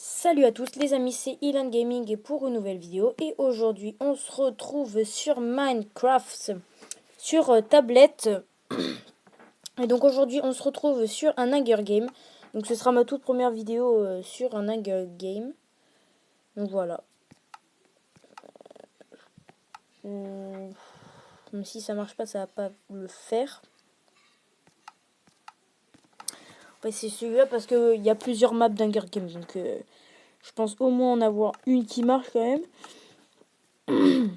Salut à tous les amis, c'est Ilan Gaming et pour une nouvelle vidéo. Et aujourd'hui on se retrouve sur Minecraft sur tablette. Et donc aujourd'hui on se retrouve sur un Hunger Game. Donc ce sera ma toute première vidéo sur un Hunger Game. Donc voilà. Même si ça marche pas, ça va pas le faire. On va essayer celui-là parce qu'il y a plusieurs maps d'Hunger Games. Donc je pense au moins en avoir une qui marche quand même.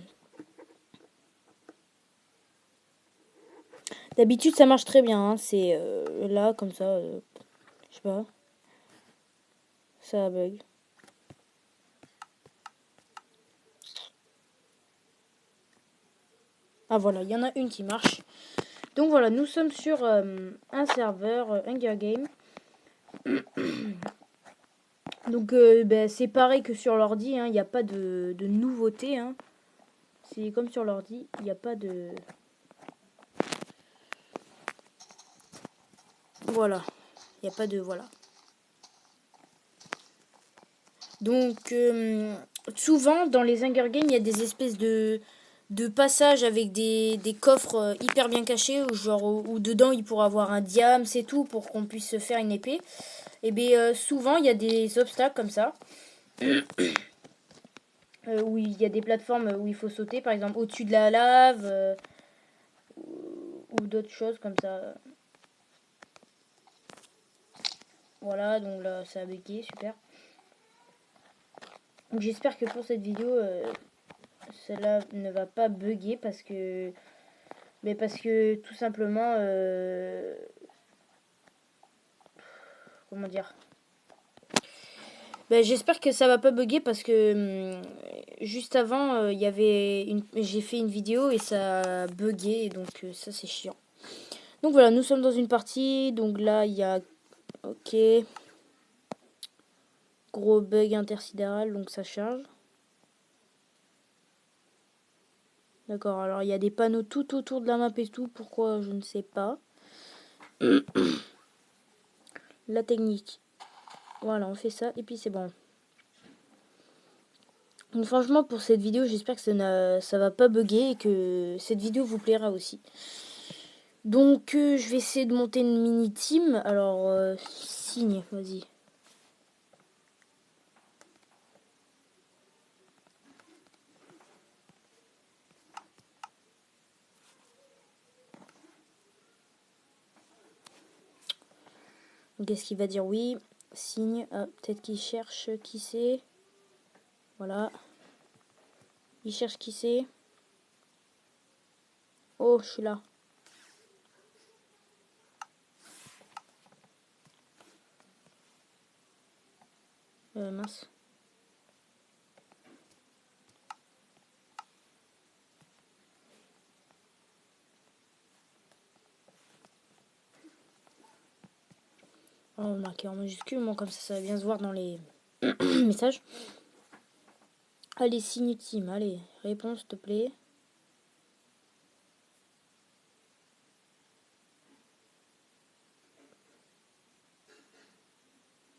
D'habitude ça marche très bien, hein. C'est là comme ça, je sais pas, ça bug. Ah voilà, il y en a une qui marche. Donc voilà, nous sommes sur un serveur Hunger Game. Donc c'est pareil que sur l'ordi, hein, il n'y a pas de nouveauté. Hein. C'est comme sur l'ordi, il n'y a pas de... Voilà, il n'y a pas de... Voilà. Donc souvent dans les Hunger Games, il y a des espèces de passages avec des coffres hyper bien cachés, où dedans il pourra avoir un diamant, c'est tout, pour qu'on puisse se faire une épée. Et bien souvent il y a des obstacles comme ça. Où il y a des plateformes où il faut sauter, par exemple au-dessus de la lave, ou d'autres choses comme ça. Voilà, donc là ça a bugué, super. Donc j'espère que pour cette vidéo, celle-là ne va pas bugger parce que tout simplement, comment dire, j'espère que ça va pas bugger parce que juste avant, j'ai fait une vidéo et ça a bugué, et donc ça c'est chiant. Donc voilà, nous sommes dans une partie, donc là il y a, ok, gros bug intersidéral, donc ça charge. D'accord, alors il y a des panneaux tout autour de la map et tout, pourquoi je ne sais pas. La technique. Voilà, on fait ça et puis c'est bon. Donc franchement pour cette vidéo, j'espère que ça va pas bugger et que cette vidéo vous plaira aussi. Donc je vais essayer de monter une mini team. Alors signe, vas-y. Donc est-ce qu'il va dire oui? Signe, ah, peut-être qu'il cherche qui c'est. Voilà. Il cherche qui c'est. Oh, je suis là. Mince. Oh, marqué en majuscule, moi comme ça va bien se voir dans les messages. Allez, signe team, allez, réponse s'il te plaît.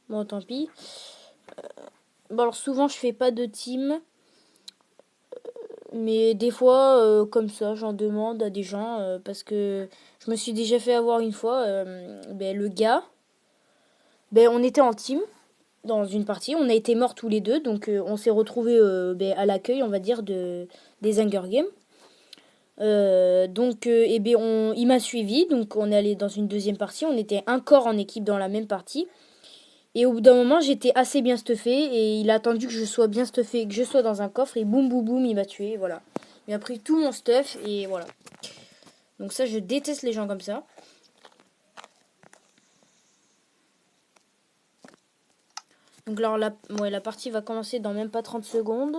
Bon, tant pis. Bon, alors souvent je fais pas de team. Mais des fois, comme ça, j'en demande à des gens. Parce que je me suis déjà fait avoir une fois. Le gars, on était en team dans une partie. On a été morts tous les deux. Donc on s'est retrouvés à l'accueil, on va dire, des Hunger Games. Il m'a suivi. Donc on est allé dans une deuxième partie. On était un corps en équipe dans la même partie. Et au bout d'un moment, j'étais assez bien stuffé et il a attendu que je sois bien stuffé, que je sois dans un coffre et boum boum boum, il m'a tué, voilà. Il a pris tout mon stuff et voilà. Donc ça, je déteste les gens comme ça. Donc alors la partie va commencer dans même pas 30 secondes.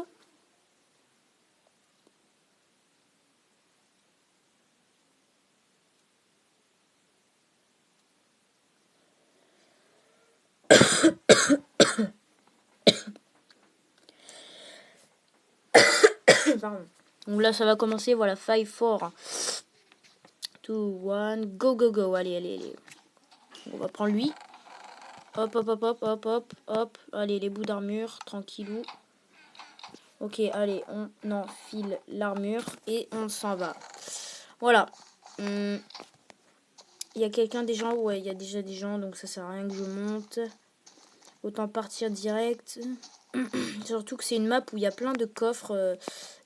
Pardon. Donc là, ça va commencer, voilà, 5, 4, 2, 1, go, go, go. Allez, allez, allez. On va prendre lui. Hop, hop, hop, hop, hop, hop, hop. Allez, les bouts d'armure, tranquillou. Ok, allez, on enfile l'armure et on s'en va. Voilà. Il y a quelqu'un des gens? Ouais, il y a déjà des gens, donc ça sert à rien que je monte. Autant partir direct. Surtout que c'est une map où il y a plein de coffres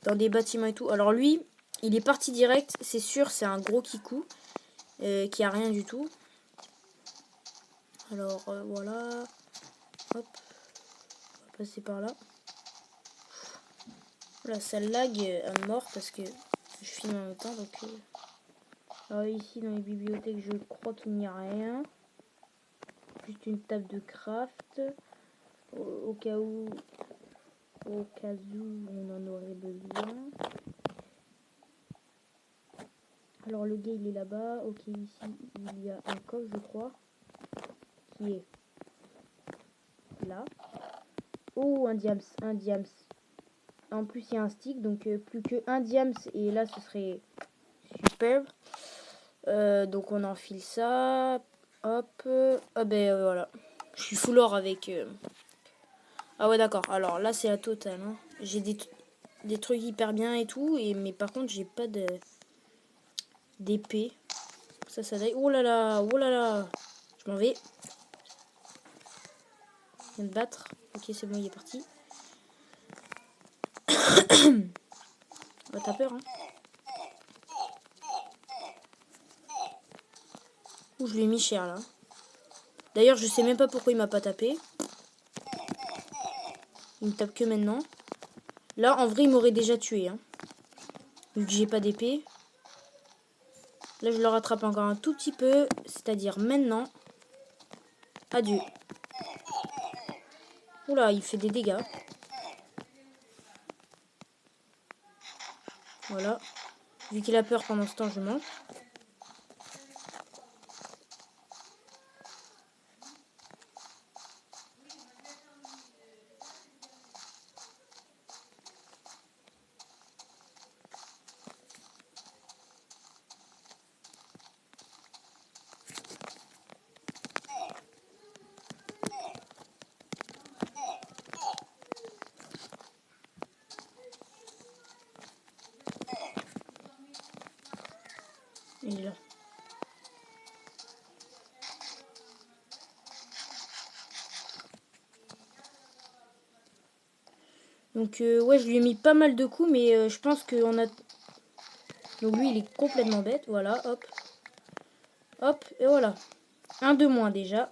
dans des bâtiments et tout. Alors lui, il est parti direct, c'est sûr, c'est un gros kikou qui a rien du tout. Alors voilà. Hop. On va passer par là. Là, ça lag à mort parce que je filme en même temps. Donc, alors ici, dans les bibliothèques, je crois qu'il n'y a rien. Juste une table de craft. Au cas où on en aurait besoin. Alors le gars il est là-bas. Ok, ici il y a un coffre je crois. Qui est là. Oh, un diams, un diams. En plus il y a un stick, donc plus que un diams et là ce serait superbe. Donc on enfile ça. Hop. Ah ben voilà. Je suis full or avec... Ah ouais d'accord. Alors là c'est la totale. Hein. J'ai des trucs hyper bien et tout. Mais par contre j'ai pas d'épée. Ça daille. Oh là là. Oh là là. Je m'en vais. Je viens de battre. Ok c'est bon il est parti. Bah t'as peur hein. Ouh je lui ai mis cher là. D'ailleurs je sais même pas pourquoi il m'a pas tapé. Il me tape que maintenant. Là en vrai il m'aurait déjà tué hein. Vu que j'ai pas d'épée. Là je le rattrape encore un tout petit peu. C'est-à-dire maintenant. Adieu. Oula il fait des dégâts. Voilà. Vu qu'il a peur pendant ce temps je mange. Il est là. Donc ouais je lui ai mis pas mal de coups mais je pense qu'on a... Donc lui il est complètement bête. Voilà hop. Hop et voilà. Un de moins déjà.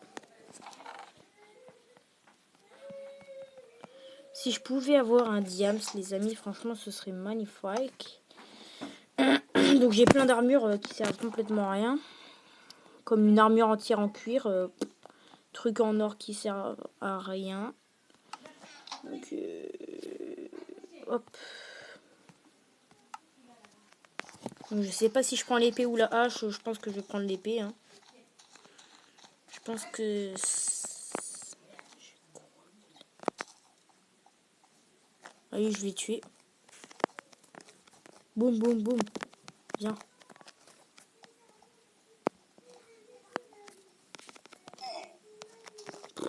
Si je pouvais avoir un diams les amis franchement ce serait magnifique. Donc j'ai plein d'armures qui servent complètement à rien. Comme une armure entière en cuir. Truc en or qui sert à rien. Donc hop. Donc, je sais pas si je prends l'épée ou la hache. Je pense que je vais prendre l'épée. Hein. Je pense que... Allez, je vais tuer. Boum, boum, boum. Viens.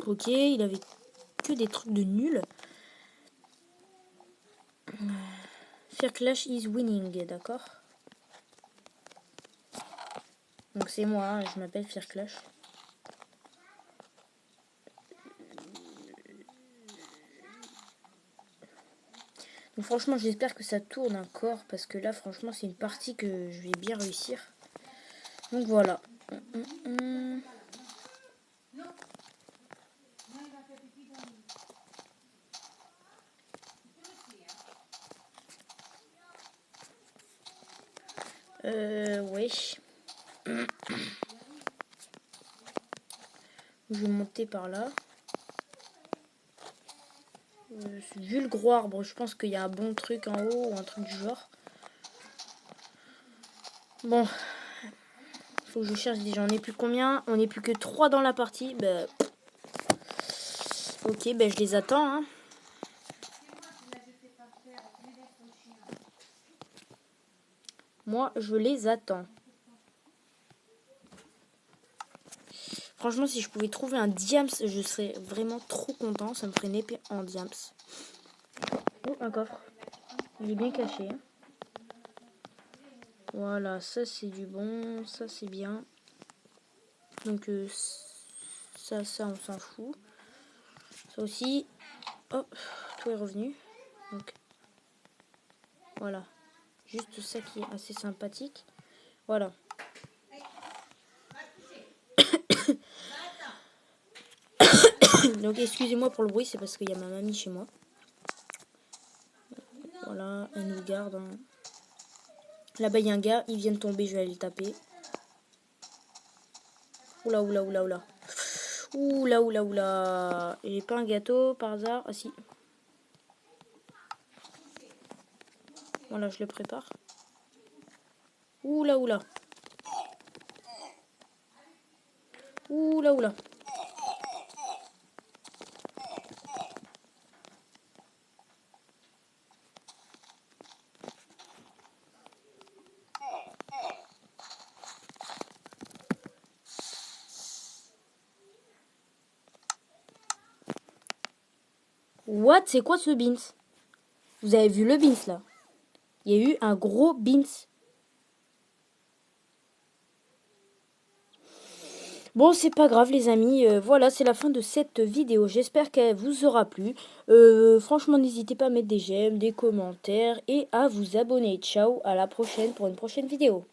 Ok, il avait que des trucs de nul. Fear Clash is winning, d'accord. Donc c'est moi, hein, je m'appelle Fear Clash. Donc franchement j'espère que ça tourne encore parce que là franchement c'est une partie que je vais bien réussir. Donc voilà. Ouais. Je vais monter par là. Vu le gros arbre, je pense qu'il y a un bon truc en haut ou un truc du genre. Bon. Faut que je cherche déjà. On est plus combien? On est plus que 3 dans la partie. Bah... Ok, ben je les attends. Hein. Moi, je les attends. Franchement, si je pouvais trouver un diams, je serais vraiment trop content. Ça me ferait une épée en diams. Oh, un coffre. Il est bien caché. Hein. Voilà, ça c'est du bon. Ça c'est bien. Donc ça on s'en fout. Ça aussi. Hop, tout est revenu. Donc voilà. Juste ça qui est assez sympathique. Voilà. Donc excusez-moi pour le bruit, c'est parce qu'il y a ma mamie chez moi. Voilà, elle nous garde. Hein. Là-bas, il y a un gars, il vient de tomber, je vais aller le taper. Oula, oula, oula, oula. Oula, oula, oula. J'ai pas un gâteau par hasard. Ah si. Voilà, je le prépare. Oula, oula. Oula, oula. What? C'est quoi ce beans? Vous avez vu le beans là? Il y a eu un gros beans. Bon, c'est pas grave les amis, voilà, c'est la fin de cette vidéo. J'espère qu'elle vous aura plu. Franchement, n'hésitez pas à mettre des j'aime, des commentaires et à vous abonner. Ciao, à la prochaine pour une prochaine vidéo.